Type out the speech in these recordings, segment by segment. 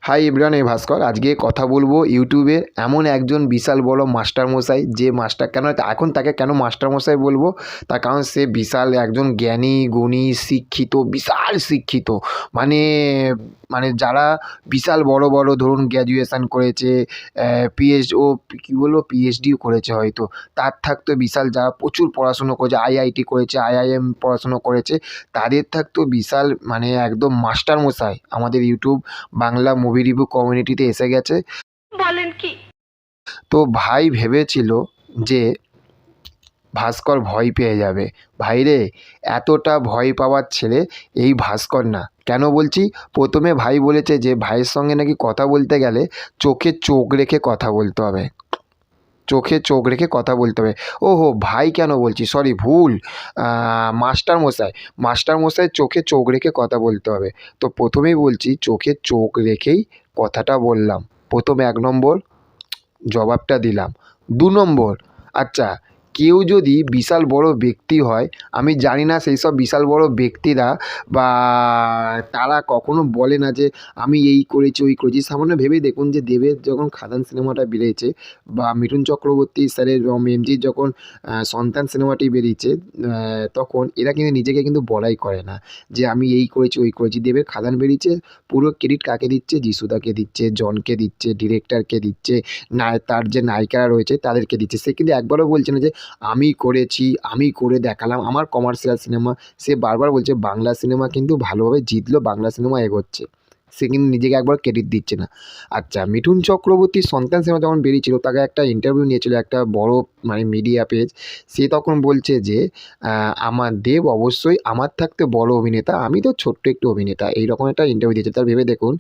Hi everyone, এই ভাস্কর। আজকে কথা বলবো ইউটিউবের এমন একজন বিশাল বড় মাস্টারমশাই, যে মাস্টার কেন এখন তাকে কেন মাস্টারমশাই বলবো, তার কারণ সে বিশাল একজন জ্ঞানী গুণী শিক্ষিত, বিশাল শিক্ষিত। মানে মানে যারা বিশাল বড় বড় ধরুন গ্র্যাজুয়েশান করেছে, ও কী বলবো, পিএইচডিও করেছে হয়তো, তার থাকতো বিশাল যারা প্রচুর পড়াশুনো করেছে, আইআইটি করেছে, আইআইএম পড়াশুনো করেছে, তাদের থাকতো বিশাল মানে একদম মাস্টারমশাই আমাদের ইউটিউব বাংলা মুভি রিভিউ কমিউনিটিতে এসে গেছে। বলেন কি? তো ভাই ভেবেছিল যে ভাস্কর ভয় পেয়ে যাবে। ভাই রে, এতটা ভয় পাওয়ার ছেলে এই ভাস্কর না। কেন বলছি? প্রথমে ভাই বলেছে যে ভাইয়ের সঙ্গে নাকি কথা বলতে গেলে চোখে চোখ রেখে কথা বলতে হবে, চোখে চোখ রেখে কথা বলতে হবে। ওহো, ভাই কেন বলছি, সরি ভুল, মাস্টারমশাই, মাস্টারমশাইয়ের চোখে চোখ রেখে কথা বলতে হবে। তো প্রথমেই বলছি চোখে চোখ রেখেই কথাটা বললাম। প্রথম ১ নম্বর জবাবটা দিলাম। ২ নম্বর, আচ্ছা, কেউ যদি বিশাল বড় ব্যক্তি হয়, আমি জানি না সেই সব বিশাল বড় ব্যক্তিরা বা তারা কখনো বলে না যে আমি এই করেছি ওই করেছি। সামান্য ভেবে দেখুন যে দেবের যখন খাদান সিনেমাটা বেরিয়েছে, বা মিঠুন চক্রবর্তী স্যারের এমজির যখন সন্তান সিনেমাটি বেরিয়েছে, তখন এরা কিন্তু নিজেকে কিন্তু বড়াই করে না যে আমি এই করেছি ওই করেছি। দেবের খাদান বেরিয়েছে, পুরো ক্রেডিট কাকে দিচ্ছে? যিশুদাকে দিচ্ছে, জনকে দিচ্ছে, ডিরেক্টরকে দিচ্ছে, তার যে নায়িকারা রয়েছে তাদেরকে দিচ্ছে। সে কিন্তু একবারও বলছে না যে আমি করেছি, আমি করে দেখালাম, আমার কমার্শিয়াল সিনেমা। সে বারবার বলছে বাংলা সিনেমা কিন্তু ভালোভাবে জিতলো, বাংলা সিনেমা এগোচ্ছে। সে কিন্তু নিজেকে একবার ক্রেডিট দিচ্ছে না। আচ্ছা, মিঠুন চক্রবর্তীর সন্তান সিনেমা যখন বেরিয়েছিল, তাকে একটা ইন্টারভিউ নিয়েছিল একটা বড় মানে মিডিয়া পেজ। সে তখন বলছে যে আমার দেব অবশ্যই আমার থাকতে বড় অভিনেতা, আমি তো ছোট্ট একটু অভিনেতা, এইরকম একটা ইন্টারভিউ দিয়েছে। তার ভেবে দেখুন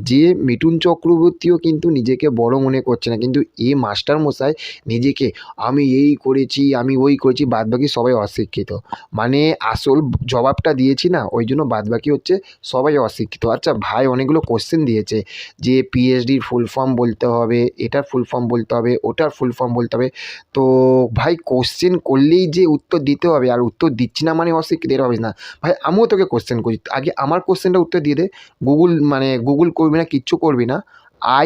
যে মিঠুন চক্রবর্তীও কিন্তু নিজেকে বড় মনে করছে না, কিন্তু এ মাস্টারমশাই নিজেকে আমি এই করেছি, আমি ওই করেছি, বাদবাকি সবাই অশিক্ষিত। মানে আসল জবাবটা দিয়েছি না, ওই জন্য বাদবাকি হচ্ছে সবাই অশিক্ষিত। আচ্ছা, ভাই অনেকগুলো কোশ্চেন দিয়েছে যে পিএইচডির ফুল ফর্ম বলতে হবে, এটার ফুল ফর্ম বলতে হবে, ওটার ফুল ফর্ম বলতে হবে। তো ভাই কোশ্চেন করলেই যে উত্তর দিতে হবে, আর উত্তর দিচ্ছি না মানে অশিক্ষিত, এটা হবে না। ভাই আমিও তোকে কোশ্চেন করি, আগে আমার কোশ্চেনটা উত্তর দিয়ে দে। গুগল করবি না, কিচ্ছু করবি না।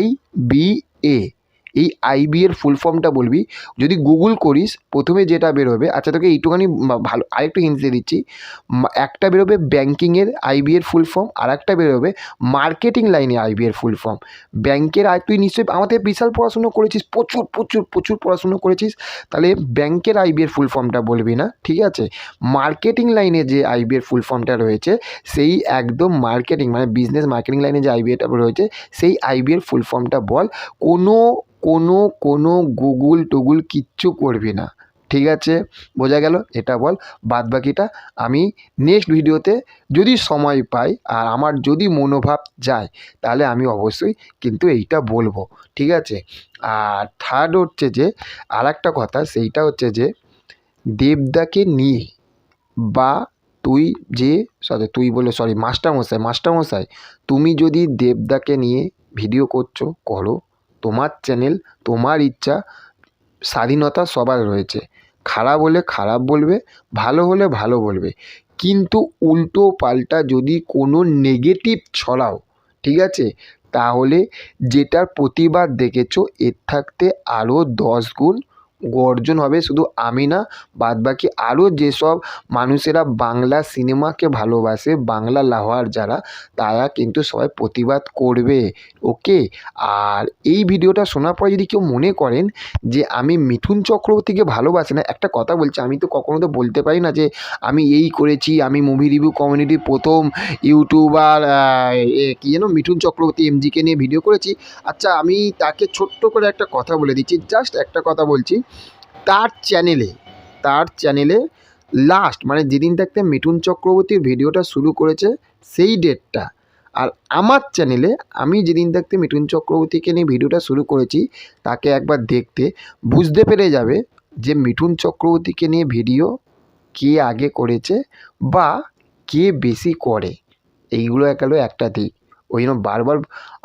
IBA, এই আইবি এর ফুল ফর্মটা বলবি। যদি গুগল করিস প্রথমে যেটা বেরোবে, আচ্ছা তোকে এইটুখানি ভালো আরেকটু হিন্টস দিয়ে দিচ্ছি। একটা বেরোবে ব্যাঙ্কিংয়ের আইবি এর ফুল ফর্ম, আর একটা বেরোবে মার্কেটিং লাইনে আইবি এর ফুল ফর্ম। ব্যাংকের তুই নিশ্চয়ই আমাদের বিশাল পড়াশুনো করেছিস, প্রচুর প্রচুর প্রচুর পড়াশুনো করেছিস, তাহলে ব্যাংকের আইবি এর ফুল ফর্মটা বলবি না, ঠিক আছে? মার্কেটিং লাইনে যে আইবি এর ফুল ফর্মটা রয়েছে, সেই একদম মার্কেটিং মানে বিজনেস মার্কেটিং লাইনে যে আইবি এটা রয়েছে, সেই আইবি এর ফুল ফর্মটা বল। কোনো কোনো কোনো গুগল টুগুল কিচ্ছু করবি না, ঠিক আছে? বোঝা গেল? এটা বল। বাদবাকিটা আমি নেক্সট ভিডিওতে যদি সময় পাই আর আমার যদি মনোভাব যায়, তাহলে আমি অবশ্যই কিন্তু এইটা বলবো, ঠিক আছে? আর থার্ড হচ্ছে যে আরেকটা কথা, সেইটা হচ্ছে যে দেবদাকে নিয়ে বা তুই যে মাস্টারমশাই, তুমি যদি দেবদাকে নিয়ে ভিডিও করছো করো, তোমার চ্যানেল, তোমার ইচ্ছা, স্বাধীনতা সবার রয়েছে। খারাপ হলে খারাপ বলবে, ভালো হলে ভালো বলবে, কিন্তু উল্টো পাল্টা যদি কোনো নেগেটিভ ছড়াও, ঠিক আছে, তাহলে যেটার প্রতিবাদ দেখেছো এর থাকতে আরও 10 গুণ গর্জন হবে। শুধু আমি না, বাদবাকি আরও যেসব মানুষেরা বাংলা সিনেমাকে ভালোবাসে, বাংলা লাভার যারা, তারা কিন্তু সবাই প্রতিবাদ করবে, ওকে? আর এই ভিডিওটা শোনার পরে যদি কেউ মনে করেন যে আমি মিঠুন চক্রবর্তীকে ভালোবাসি না, একটা কথা বলছি, আমি তো কখনো তো বলতে পারি না যে আমি এই করেছি, আমি মুভি রিভিউ কমিউনিটির প্রথম ইউটিউবার কী যেন মিঠুন চক্রবর্তী এমজিকে নিয়ে ভিডিও করেছি। আচ্ছা, আমি তাকে ছোট্ট করে একটা কথা বলে দিচ্ছি, জাস্ট একটা কথা বলছি। তার চ্যানেলে লাস্ট মানে যেদিন থাকতে মিঠুন চক্রবর্তীর ভিডিওটা শুরু করেছে সেই ডেটটা, আর আমার চ্যানেলে আমি যেদিন থাকতে মিঠুন চক্রবর্তীকে নিয়ে ভিডিওটা শুরু করেছি, তাকে একবার দেখতে বুঝতে পেরে যাবে যে মিঠুন চক্রবর্তীকে নিয়ে ভিডিও কে আগে করেছে বা কে বেশি করে। এইগুলো গেল একটা দিক। ওই জন্য বারবার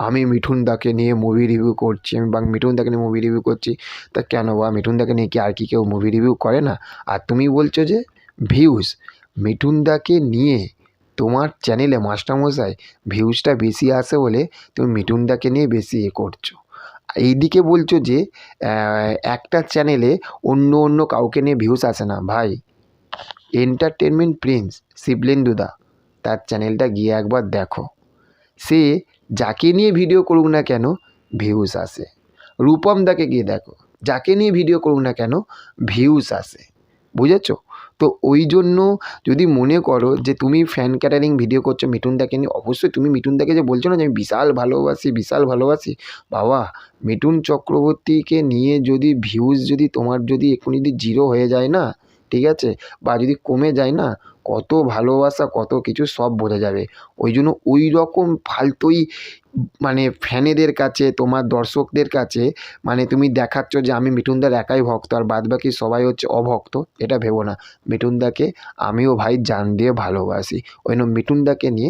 আমি মিঠুন দাকে নিয়ে মুভি রিভিউ করছি, আমি মিঠুন দাকে নিয়ে মুভি রিভিউ করছি। তা কেন বা মিঠুন দাকে নিয়ে কি আর কি কেউ মুভি রিভিউ করে না? আর তুমি বলছো যে ভিউজ, মিঠুন দাকে নিয়ে তোমার চ্যানেলে মাস্টারমশাই ভিউজটা বেশি আসে বলে তুমি মিঠুনদাকে নিয়ে বেশি করছো। এইদিকে বলছো যে একটা চ্যানেলে অন্য অন্য কাউকে নিয়ে ভিউজ আসে না। ভাই, এন্টারটেনমেন্ট প্রিন্স শিবলেন্দুদা, তার চ্যানেলটা গিয়ে একবার দেখো। সে যাকে নিয়ে ভিডিও করুক না কেন ভিউজ আসে। রূপম দাকে গিয়ে দেখো, যাকে নিয়ে ভিডিও করুক না কেন ভিউজ আসে। বুঝেছো? তো ওই জন্য যদি মনে করো যে তুমি ফ্যান ক্যাটারিং ভিডিও করছো মিঠুনদাকে নিয়ে, অবশ্যই তুমি মিঠুনদাকে যে বলছো না যে আমি বিশাল ভালোবাসি বিশাল ভালোবাসি, বাবা মিঠুন চক্রবর্তীকে নিয়ে যদি ভিউজ যদি তোমার যদি এক্ষুনি যদি জিরো হয়ে যায় না, ঠিক আছে, বা যদি কমে যায় না, কত ভালোবাসা কত কিছু সব বোঝা যাবে। ওই জন্য ওই রকম ফালতুই মানে ফ্যানেদের কাছে তোমার দর্শকদের কাছে মানে তুমি দেখাচ্ছ যে আমি মিঠুনদার একাই ভক্ত আর বাদবাকি সবাই হচ্ছে অভক্ত, এটা ভেবো না। মিঠুনদাকে আমিও ভাই জান দিয়ে ভালোবাসি। ওই জন্য মিঠুনদাকে নিয়ে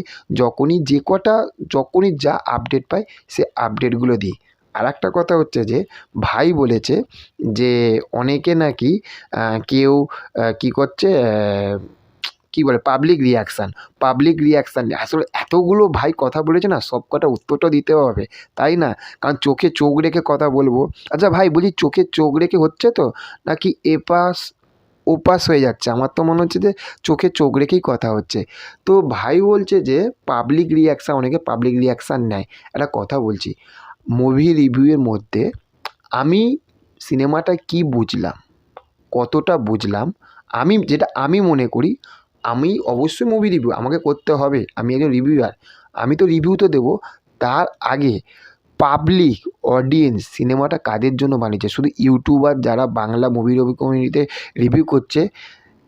যখনই যা আপডেট পাই সে আপডেটগুলো দিই। আর একটা কথা হচ্ছে যে ভাই বলেছে যে অনেকে নাকি কেউ কী করছে, কী বলে পাবলিক রিয়াকশান আসলে এতগুলো ভাই কথা বলেছে না, সব কটা উত্তরটা দিতে হবে, তাই না? কারণ চোখে চোখ রেখে কথা বলবো। আচ্ছা ভাই বলছি, চোখে চোখ রেখে হচ্ছে তো, নাকি এপাশ ওপাশ হয়ে যাচ্ছে? আমার তো মনে হচ্ছে যে চোখে চোখ রেখেই কথা হচ্ছে। তো ভাই বলছে যে পাবলিক রিয়াকশান, অনেকে পাবলিক রিয়াকশান নেয়। একটা কথা বলছি, মুভি রিভিউয়ের মধ্যে আমি সিনেমাটা কি বুঝলাম, কতটা বুঝলাম, যেটা আমি মনে করি, আমি অবশ্যই মুভি রিভিউ আমাকে করতে হবে, আমি একজন রিভিউয়ার, আমি তো রিভিউ তো দেবো। তার আগে পাবলিক অডিয়েন্স সিনেমাটা কাদের জন্য বানিয়েছে, শুধু ইউটিউবার যারা বাংলা মুভি কমিউনিটিতে রিভিউ করছে,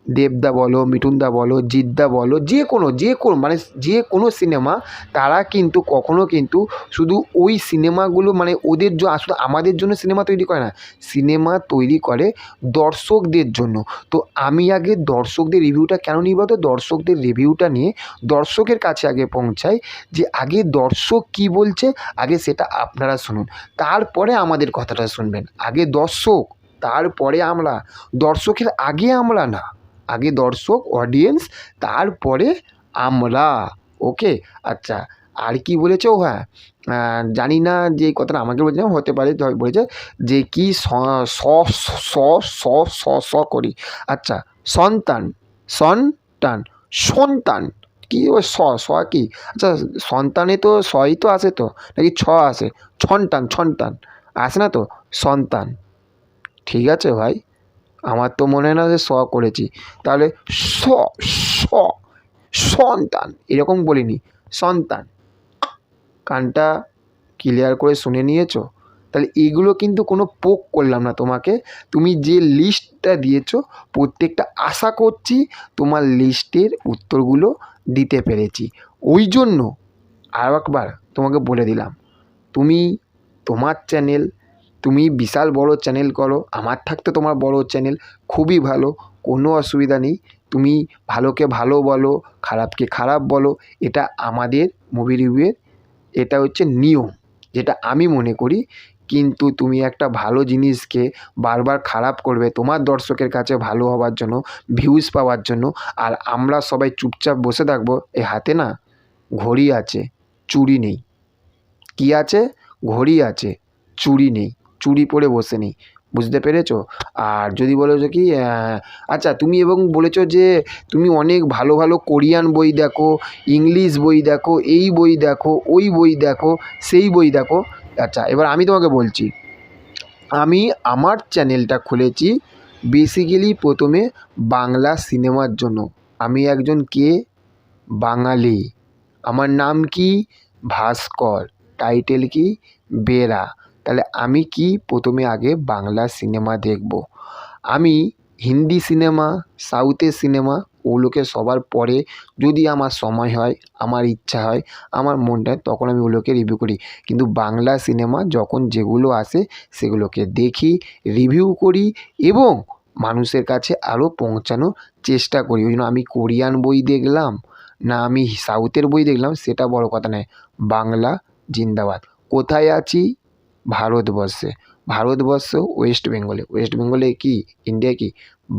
দেবদা বলো, মিঠুনদা বলো, জিতদা বলো, যে কোনো মানে যে কোনো সিনেমা, তারা কিন্তু কখনো কিন্তু শুধু ওই সিনেমাগুলো মানে ওদের শুধু আমাদের জন্য সিনেমা তৈরি করে না, সিনেমা তৈরি করে দর্শকদের জন্য। তো আমি আগে দর্শকদের রিভিউটা কেন নিই বলতো? দর্শকদের রিভিউটা নিয়ে দর্শকের কাছে আগে পৌঁছাই, যে আগে দর্শক কী বলছে আগে সেটা আপনারা শুনুন, তারপরে আমাদের কথাটা শুনবেন। আগে দর্শক, তারপরে আমরা, দর্শকের আগে আমরা না, আগে দর্শক অডিয়েন্স, তারপরে আমরা। ওকে, আচ্ছা আর কি বলেছে? ও হ্যাঁ, জানি না যে এই কথাটা আমাকে বলছে না, হতে পারে বলেছে যে কি স স স স স স করি। আচ্ছা, সন্তান সন্তান সন্তান কি ও স কি? আচ্ছা, সন্তানে তো সই তো আসে তো, নাকি ছ আসে? ছন্তান আসে না তো, সন্তান। ঠিক আছে ভাই, আমার তো মনে হয় না যে করেছি, তাহলে স স সন্তান এরকম বলিনি, সন্তান। কানটা ক্লিয়ার করে শুনে নিয়েছো? তাহলে এগুলো কিন্তু কোনো পোক করলাম না তোমাকে। তুমি যে লিস্টটা দিয়েছো প্রত্যেকটা আশা করছি তোমার লিস্টের উত্তরগুলো দিতে পেরেছি। ওই জন্য আরও একবার তোমাকে বলে দিলাম, তুমি তোমার চ্যানেল, তুমি বিশাল বড় চ্যানেল করো, আমার থাকতে তোমার বড় চ্যানেল, খুবই ভালো, কোনো অসুবিধা নেই। তুমি ভালোকে ভালো বলো, খারাপকে খারাপ বলো, এটা আমাদের মুভি রিভিউয়ের এটা হচ্ছে নিয়ম, যেটা আমি মনে করি। কিন্তু তুমি একটা ভালো জিনিসকে বারবার খারাপ করবে তোমার দর্শকের কাছে ভালো হওয়ার জন্য, ভিউজ পাওয়ার জন্য, আর আমরা সবাই চুপচাপ বসে থাকবো। এই হাতে না ঘড়ি আছে, চুড়ি নেই। কী আছে? ঘড়ি আছে, চুড়ি নেই, চুড়ি পরে বসে নেই। বুঝতে পেরেছো? আর যদি বলো যে কি আচ্ছা, তুমি এবং বলেছো যে তুমি অনেক ভালো ভালো কোরিয়ান বই দেখো, ইংলিশ বই দেখো, এই বই দেখো, ওই বই দেখো, সেই বই দেখো। আচ্ছা, এবার আমি তোমাকে বলছি, আমি আমার চ্যানেলটা খুলেছি বেসিক্যালি প্রথমে বাংলা সিনেমার জন্য। আমি একজন বাঙালি, আমার নাম কি? ভাস্কর, টাইটেল কি? বেরা। তাহলে আমি কি প্রথমে আগে বাংলা সিনেমা দেখব। আমি হিন্দি সিনেমা, সাউথের সিনেমা ওগুলোকে সবার পরে যদি আমার সময় হয়, আমার ইচ্ছা হয়, আমার মনটা তখন আমি ওগুলোকে রিভিউ করি। কিন্তু বাংলা সিনেমা যখন যেগুলো আসে সেগুলোকে দেখি, রিভিউ করি এবং মানুষের কাছে আরও পৌঁছানোর চেষ্টা করি। ওই জন্য আমি কোরিয়ান বই দেখলাম না আমি সাউথের বই দেখলাম সেটা বড় কথা নয়, বাংলা জিন্দাবাদ। কোথায় আছি? ভারতবর্ষে। ওয়েস্ট বেঙ্গলে কি ইন্ডিয়া কি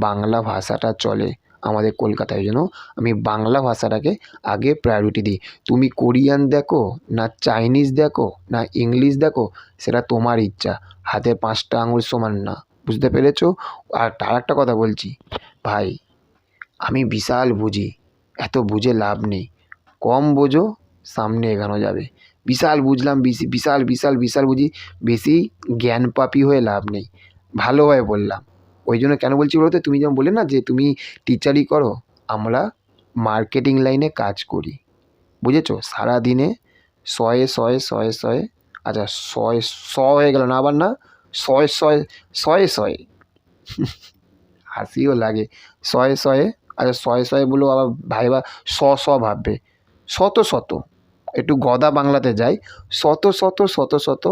বাংলা ভাষাটা চলে। আমাদের কলকাতায়। জন্য আমি বাংলা ভাষাটাকে আগে প্রায়োরিটি দিই। তুমি কোরিয়ান দেখো না চাইনিজ দেখো না ইংলিশ দেখো, সেটা তোমার ইচ্ছা, হাতে 5টা আঙুল সমান না, বুঝতে পেরেছো? আর আরেকটা কথা বলছি ভাই, আমি বিশাল বুঝি, এত বুঝে লাভ নেই, কম বোঝো, সামনে এগানো যাবে। বিশাল বুঝলাম, বিশাল বিশাল বিশাল বুঝি, বেশি জ্ঞান পাপী হয়ে লাভ নেই, ভালোভাবে বললাম। ওই জন্য কেন বলছি বলো তো, তুমি যেমন বললে না যে তুমি টিচারই করো, আমরা মার্কেটিং লাইনে কাজ করি, বুঝেছো? সারাদিনে শয়ে শয়ে শয়ে শয়ে, আচ্ছা শয়ে হয়ে গেল না আবার, না শয়ে শয়ে শয়ে শয়ে হাসিও লাগে, শয়ে শয়ে, আচ্ছা শয়ে শয়ে বলেও আবার ভাইবা ভাববে, শত শত, একটু গদা বাংলাতে যাই, শত শত শত শত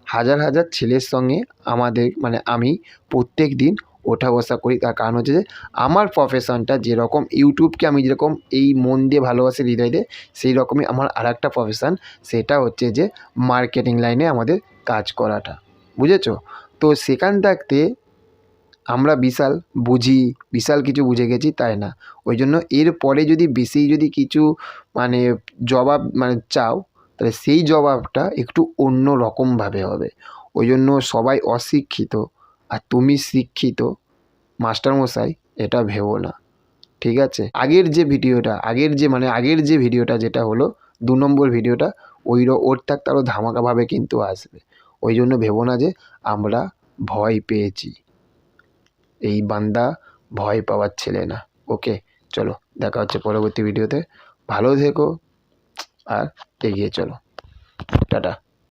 হাজার হাজার ছেলের সঙ্গে আমাদের মানে আমি প্রত্যেক দিন ওঠা বসা করি। তার কারণ হচ্ছে যে আমার প্রফেশনটা যেরকম, ইউটিউবকে আমি যেরকম এই মন দিয়ে ভালোবাসি, হৃদয় দিয়ে, সেই রকমই আমার আরেকটা প্রফেশন, সেটা হচ্ছে যে মার্কেটিং লাইনে আমাদের কাজ করাটা, বুঝেছো? তো সেখান থাকতে আমরা বিশাল বুঝি, বিশাল কিছু বুঝে গেছি তাই না, ওই জন্য এরপরে যদি বেশি যদি কিছু মানে জবাব মানে চাও, তাহলে সেই জবাবটা একটু অন্য রকমভাবে হবে। ওই জন্য সবাই অশিক্ষিত আর তুমি শিক্ষিত মাস্টারমশাই, এটা ভেবো না, ঠিক আছে? আগের যে ভিডিওটা যেটা হলো 2 নম্বর ভিডিওটা, ওর থাকতে আরও ধামাকাভাবে কিন্তু আসবে। ওই জন্য ভেবো না যে আমরা ভয় পেয়েছি, এই বান্দা ভয় পাওয়ার ছেলে না। ওকে, চলো দেখা হচ্ছে পরবর্তী ভিডিওতে, ভালো থেকো আর এগিয়ে চলো, টাটা।